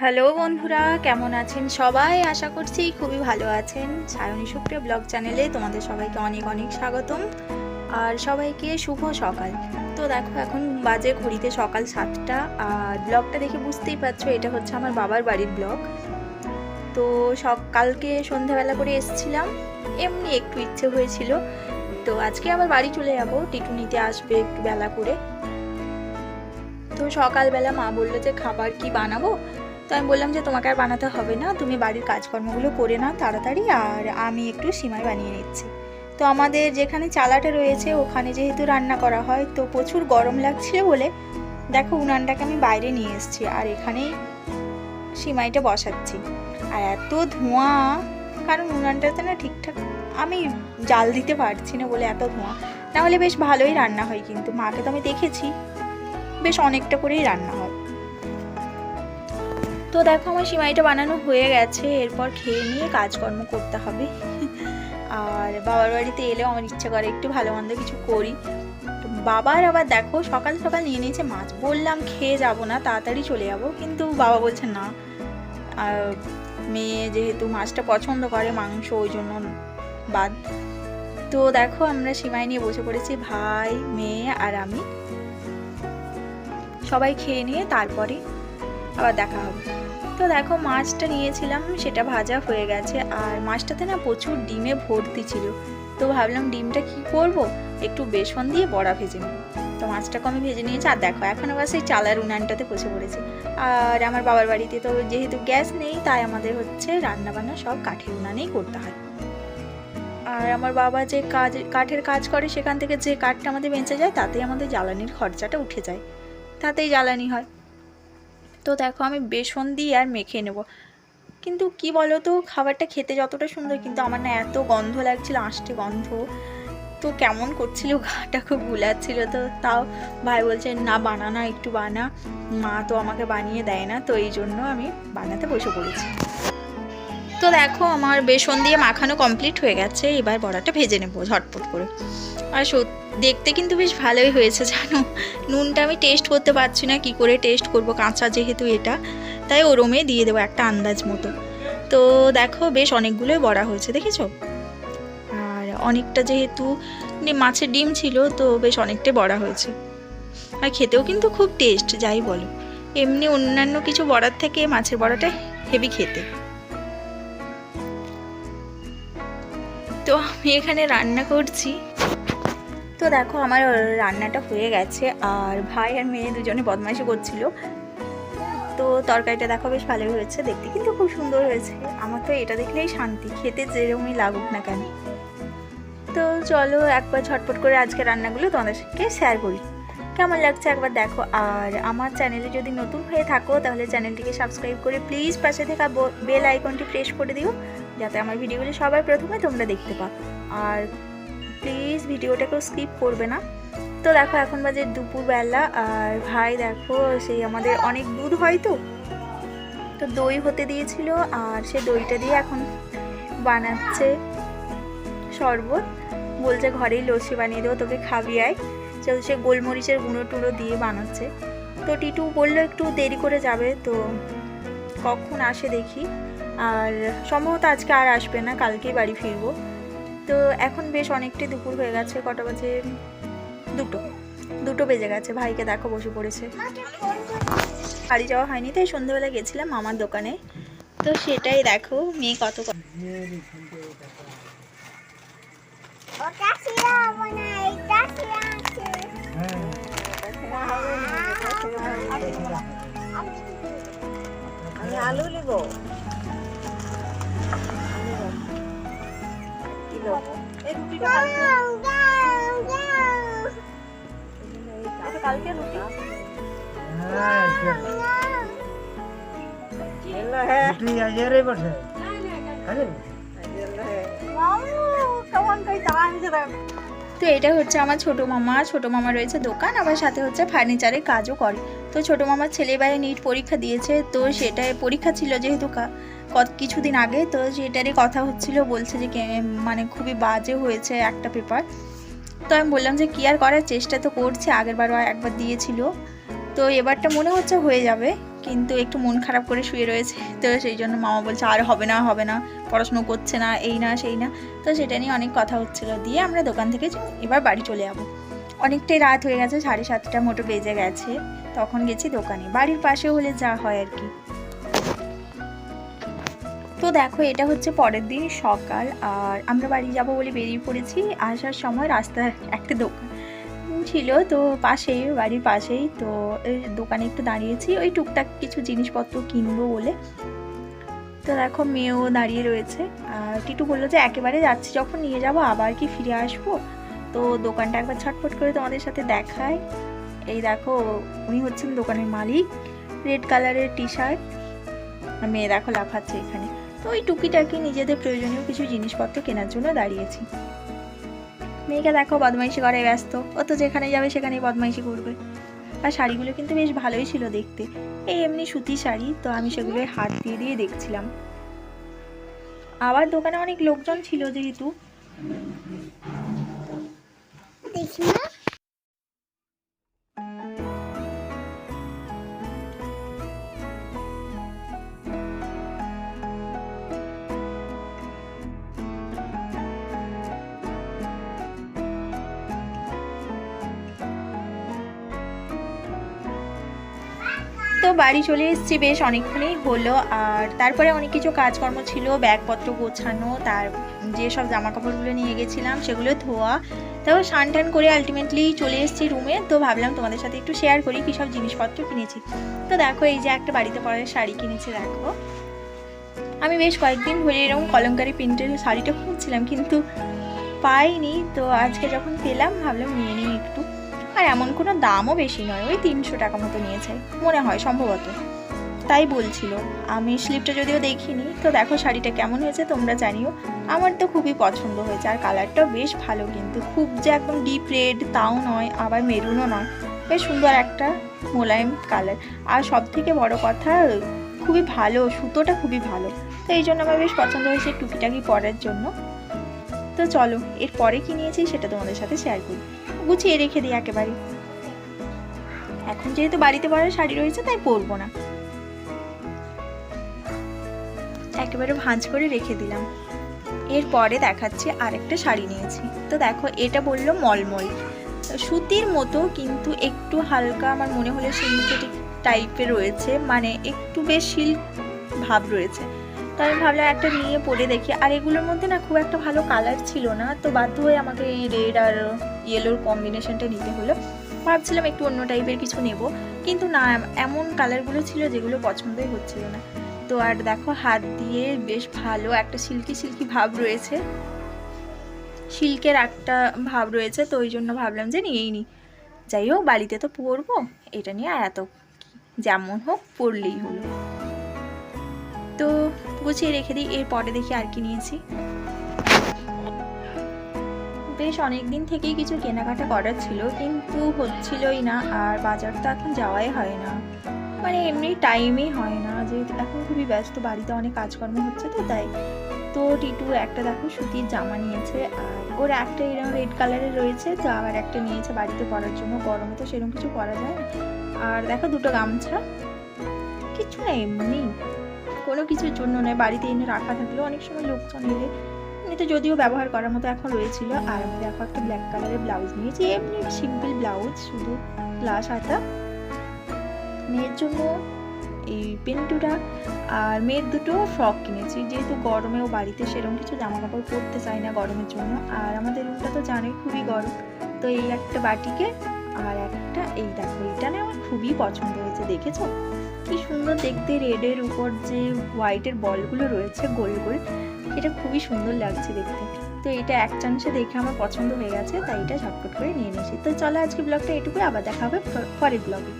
Hello বন্ধুরা, কেমন আছেন সবাই? আশা করছি খুবই ভালো আছেন। সায়নী সুপ্রিয়া ব্লগ চ্যানেলে তোমাদের সবাইকে অনেক অনেক স্বাগতম আর সবাইকে শুভ সকাল। তো দেখো এখন বাজে ঘড়িতে সকাল 7টা আর ব্লগটা দেখে বুঝতেই পারছো এটা হচ্ছে আমার বাবার বাড়ির ব্লগ। তো কালকে সন্ধ্যাবেলা করে এসেছিলাম, এমনি একটু ইচ্ছে হয়েছিল। তো আজকে আবার বাড়ি চলে যাবো, টিটু নিতে আসবে একটু বেলা করে। তো সকালবেলা মা বললো যে খাবার কি বানাবো। তো আমি বললাম যে তোমাকে আর বানাতে হবে না, তুমি বাড়ির কাজকর্মগুলো করে নাও তাড়াতাড়ি, আর আমি একটু সিমাই বানিয়ে নিচ্ছি। তো আমাদের যেখানে চালাটা রয়েছে ওখানে যেহেতু রান্না করা হয়, তো প্রচুর গরম লাগছিল বলে দেখো উনানটাকে আমি বাইরে নিয়ে এসেছি আর এখানেই সিমাইটা বসাচ্ছি। আর এত ধোঁয়া, কারণ উনানটাতে না ঠিকঠাক আমি জাল দিতে পারছি না বলে এত ধোঁয়া, না হলে বেশ ভালোই রান্না হয়, কিন্তু মাকে তো আমি দেখেছি বেশ অনেকটা করেই রান্না হয়। তো দেখো আমার সিমাইটা বানানো হয়ে গেছে, এরপর খেয়ে নিয়ে কাজকর্ম করতে হবে। আর বাবার বাড়িতে এলেও আমার ইচ্ছা করে একটু ভালো মন্দ কিছু করি। তো বাবার আবার দেখো সকাল সকাল নিয়ে নিয়েছে মাছ, বললাম খেয়ে যাব না, তাড়াতাড়ি চলে যাব, কিন্তু বাবা বলছে না, আর মেয়ে যেহেতু মাছটা পছন্দ করে মাংস, ওই জন্য বাদ। তো দেখো আমরা সিমাই নিয়ে বসে পড়েছি, ভাই মেয়ে আর আমি। সবাই খেয়ে নিয়ে তারপরে আবার দেখা হবে। তো দেখো মাছটা নিয়েছিলাম, সেটা ভাজা হয়ে গেছে আর মাছটাতে না প্রচুর ডিমে ভর্তি ছিল। তো ভাবলাম ডিমটা কি করব, একটু বেসন দিয়ে বড়া ভেজে নেব। তো মাছটাকে আমি ভেজে নিয়েছি আর দেখো এখন আবার সেই চালার উনানটাতে বসে পড়েছি। আর আমার বাবার বাড়িতে তো যেহেতু গ্যাস নেই, তাই আমাদের হচ্ছে রান্নাবান্না সব কাঠের উনানেই করতে হয়। আর আমার বাবা যে কাঠের কাজ করে সেখান থেকে যে কাঠটা আমাদের বেঁচে যায় তাতেই আমাদের জ্বালানির খরচাটা উঠে যায়, তাতেই জ্বালানি হয়। তো দেখো আমি বেসন দিয়ে আর মেখে নেব। কিন্তু কি বলো তো, খাবারটা খেতে যতটা সুন্দর, কিন্তু আমার না এত গন্ধ লাগছিল, আষ্টে গন্ধ, তো কেমন করছিল, গাটা খুব গুলাচ্ছিল। তো তাও ভাই বলছে না বানানা, একটু বানা, মা তো আমাকে বানিয়ে দেয় না, তো এই জন্য আমি বানাতে বসে পড়েছি। তো দেখো আমার বেসন দিয়ে মাখানো কমপ্লিট হয়ে গেছে, এবার বড়াটা ভেজে নেবো ঝটপট করে। আর দেখতে কিন্তু বেশ ভালোই হয়েছে জানো। নুনটা আমি টেস্ট করতে পারছি না, কি করে টেস্ট করব, কাঁচা যেহেতু এটা, তাই ওরমে দিয়ে দেবো একটা আন্দাজ মতো। তো দেখো বেশ অনেকগুলোই বড়া হয়েছে দেখেছো, আর অনেকটা যেহেতু মাছের ডিম ছিল তো বেশ অনেকটাই বড়া হয়েছে। আর খেতেও কিন্তু খুব টেস্ট, যাই বলো, এমনি অন্যান্য কিছু বড়ার থেকে মাছের বড়াটা হেভি খেতে। তো আমি এখানে রান্না করছি। তো দেখো আমার রান্নাটা হয়ে গেছে আর ভাই আর মেয়ে দুজনে বদমাইশি করছিল। তো তরকারিটা দেখো বেশ ভালোই হয়েছে, দেখতে কিন্তু খুব সুন্দর হয়েছে। আমার তো এটা দেখলেই শান্তি, খেতে যেরকমই লাগুক না কেন। তো চলো একবার ঝটপট করে আজকে রান্নাগুলো তোমাদেরকে শেয়ার করি, কেমন লাগছে একবার দেখো। আর আমার চ্যানেলে যদি নতুন হয়ে থাকো তাহলে চ্যানেলটিকে সাবস্ক্রাইব করে প্লিজ পাশে থাকা বেল আইকনটি প্রেস করে দিও, যাতে আমার ভিডিওগুলি সবার প্রথমে তোমরা দেখতে পাও। আর প্লিজ ভিডিওটাকেও স্কিপ করবে না। তো দেখো এখন বাজে দুপুরবেলা আর ভাই দেখো সেই আমাদের অনেক দুধ হয়, তো দই হতে দিয়েছিল আর সে দইটা দিয়ে এখন বানাচ্ছে শরবত। বলছে ঘরেই লস্যি বানিয়ে দেবো, তোকে খাবি আয়। সে গোলমরিচের গুঁড়ো টুড়ো দিয়ে বানাচ্ছে। তো টিটু বললো একটু দেরি করে যাবে, তো কখন আসে দেখি। আর সম্ভবত আজকে আর আসবে না, কালকেই বাড়ি ফিরবো। তো এখন বেশ অনেকটাই দুপুর হয়ে গেছে, কটা বাজে, দুটো বেজে গেছে। ভাইকে দেখো বসে পড়েছে, বাড়ি যাওয়া হয়নি, তাই সন্ধ্যেবেলা গেছিলাম মামার দোকানে। তো সেটাই দেখো মেয়ে কত আলু নিব কালকে রুটি তো এটা হচ্ছে আমার ছোটো মামা রয়েছে দোকান, আবার সাথে হচ্ছে ফার্নিচারের কাজও করে। তো ছোটো মামার ছেলেবেলায় নিট পরীক্ষা দিয়েছে, তো সেটাই পরীক্ষা ছিল যেহেতু কিছুদিন আগে, তো সেটারই কথা হচ্ছিল, বলছে যে মানে খুবই বাজে হয়েছে একটা পেপার। তো আমি বললাম যে কি আর করার, চেষ্টা তো করছে, আগেরবারও একবার দিয়েছিল, তো এবারটা মনে হচ্ছে হয়ে যাবে, কিন্তু একটু মন খারাপ করে শুয়ে রয়েছে। তো সেই জন্য মামা বলছে আর হবে না, পড়াশুনো করছে না, এই না সেই না। তো সেটা নিয়ে অনেক কথা হচ্ছিলো। দিয়ে আমরা দোকান থেকে এবার বাড়ি চলে যাবো। অনেকটাই রাত হয়ে গেছে, 7:30 মতো বেজে গেছে। তখন গেছি দোকানে, বাড়ির পাশে হলে যা হয় আর কি। তো দেখো এটা হচ্ছে পরের দিন সকাল, আর আমরা বাড়ি যাব বলে বেরিয়ে পড়েছি। আসার সময় রাস্তায় একটা দোকান ছিল, তো পাশেই, বাড়ির পাশেই। তো দোকানে একটু দাঁড়িয়েছি ওই টুকটাক কিছু জিনিসপত্র কিনবো বলে। তো দেখো মেয়েও দাঁড়িয়ে রয়েছে, আর টিটু বললো যে একেবারে যাচ্ছি যখন নিয়ে যাব, আবার কি ফিরে আসবো। তো দোকানটা একবার ছটফট করে তোমাদের সাথে দেখায়। এই দেখো উনি হচ্ছেন দোকানের মালিক, রেড কালারের টি শার্ট, মেয়ে দেখো লাফাচ্ছে এখানে। তো ওই টুকিটাকি নিজেদের প্রয়োজনীয় কিছু জিনিসপত্র কেনার জন্য দাঁড়িয়েছি। মেয়েকে দেখো বদমাইশি করে ব্যস্ত, ও তো যেখানে যাবে সেখানেই বদমাইশি করবে। আর শাড়িগুলো কিন্তু বেশ ভালোই ছিল দেখতে, এই এমনি সুতির শাড়ি। তো আমি সেগুলো হাত দিয়ে দেখছিলাম। আবার দোকানে অনেক লোকজন ছিল যেহেতু। তো বাড়ি চলে এসেছি, বেশ অনেকক্ষণই হলো। আর তারপরে অনেক কিছু কাজকর্ম ছিল, ব্যাগপত্র গোছানো, তার যেসব জামা কাপড়গুলো নিয়ে গেছিলাম সেগুলো ধোয়া। তারপর স্নান টান করে আলটিমেটলি চলে এসেছি রুমে। তো ভাবলাম তোমাদের সাথে একটু শেয়ার করি কী সব জিনিসপত্র কিনেছি। তো দেখো এই যে একটা বাড়িতে পরার শাড়ি কিনেছি। দেখো আমি বেশ কয়েকদিন ধরে এরকম কলমকারি প্রিন্টের শাড়িটা খুঁজছিলাম কিন্তু পাইনি। তো আজকে যখন পেলাম ভাবলাম নিয়ে নিই একটু। আর এমন কোনো দামও বেশি নয়, ওই 300 টাকা মতো নিয়েছে মনে হয় সম্ভবত, তাই বলছিল। আমি স্লিপটা যদিও দেখিনি। তো দেখো শাড়িটা কেমন হয়েছে তোমরা জানিও। আমার তো খুবই পছন্দ হয়েছে, আর কালারটাও বেশ ভালো, কিন্তু খুব যে একদম ডিপ রেড তাও নয়, আবার মেরুনও নয়, বেশ সুন্দর একটা মোলায়েম কালার। আর সব থেকে বড় কথা খুবই ভালো, সুতোটা খুবই ভালো। তো এই জন্য আমার বেশ পছন্দ হয়েছে টুকিটাকি পরার জন্য। তো চলো এরপরে কি নিয়েছি সেটা তোমাদের সাথে শেয়ার করি। গুছিয়ে রেখে দিই একেবারে, এখন যেহেতু বাড়িতে পরার শাড়ি রয়েছে তাই পরবো না, একেবারে ভাঁজ করে রেখে দিলাম। এরপরে দেখাচ্ছি আরেকটা শাড়ি নিয়েছি। তো দেখো এটা বললো মলমল, সুতির মতো কিন্তু একটু হালকা, আমার মনে হলো সিনথেটিক টাইপের রয়েছে, মানে একটু বেশ সিল্ক ভাব রয়েছে। তো আমি ভাবলাম একটা নিয়ে পরে দেখি। আর এগুলোর মধ্যে না খুব একটা ভালো কালার ছিল না, তো বাধ্য হয়ে আমাকে এই রেড আর ইয়েলোর কম্বিনেশনটা নিতে হলো। ভাবছিলাম একটু অন্য টাইপের কিছু নেব, কিন্তু না, এমন কালারগুলো ছিল যেগুলো পছন্দই হচ্ছিল না। তো আর দেখো হাত দিয়ে বেশ ভালো একটা সিল্কি ভাব রয়েছে, সিল্কের একটা ভাব রয়েছে। তো ওই জন্য ভাবলাম যে নিয়েই নিই। যাই হোক বাড়িতে তো পরবো, এটা নিয়ে আর এত যেমন হোক পরলেই হলো। তো গুছিয়ে রেখে দিই। এরপরে দেখি আর কি নিয়েছি। বেশ অনেক দিন থেকেই কিছু কেনাকাটা করার ছিল, কিন্তু হচ্ছিলই না। আর বাজার তো এখন যাওয়াই হয় না, মানে এমনি টাইমই হয় না, যেহেতু এখন খুবই ব্যস্ত, বাড়িতে অনেক কাজকর্ম হচ্ছে তো তাই। তো টিটু একটা দেখো সুতির জামা নিয়েছে, আর ওর একটা এরকম রেড কালারের রয়েছে, তো আবার একটা নিয়েছে বাড়িতে পরার জন্য, গরমে তো সেরকম কিছু পরা যায় না। আর দেখো দুটো গামছা, কিছু না এমনি, কোনো কিছুর জন্য নয়, বাড়িতে এনে রাখা থাকলেও অনেক সময় লোকজন এলে এমনিতে যদিও ব্যবহার করার মতো এখন রয়েছিল। আর আমি দেখো একটা ব্ল্যাক কালারের ব্লাউজ নিয়েছি, এমনি সিম্পল ব্লাউজ, শুধু গ্লাস হাতা। মেয়ের জন্য এই পেন্টুটা, আর মেয়ের দুটো ফ্রক কিনেছি, যেহেতু গরমেও বাড়িতে সেরকম কিছু জামা কাপড় পরতে চাই না গরমের জন্য। আর আমাদের রুমটা তো জানোই খুবই গরম। তো এই একটা বাটিকে, আর একটা এই দেখো, এটা না আমার খুবই পছন্দ হয়েছে, দেখেছো কি সুন্দর দেখতে, রেডের উপর যে হোয়াইটের বলগুলো রয়েছে গোল গোল, এটা খুবই সুন্দর লাগছে দেখতে। তো এটা এক চান্সে দেখে আমার পছন্দ হয়ে গেছে, তাই এটা ঝটপট করে নিয়ে নিয়েছি। তো চলো আজকে ব্লগটা এটুকুই, আবার দেখা হবে পরের ব্লগে।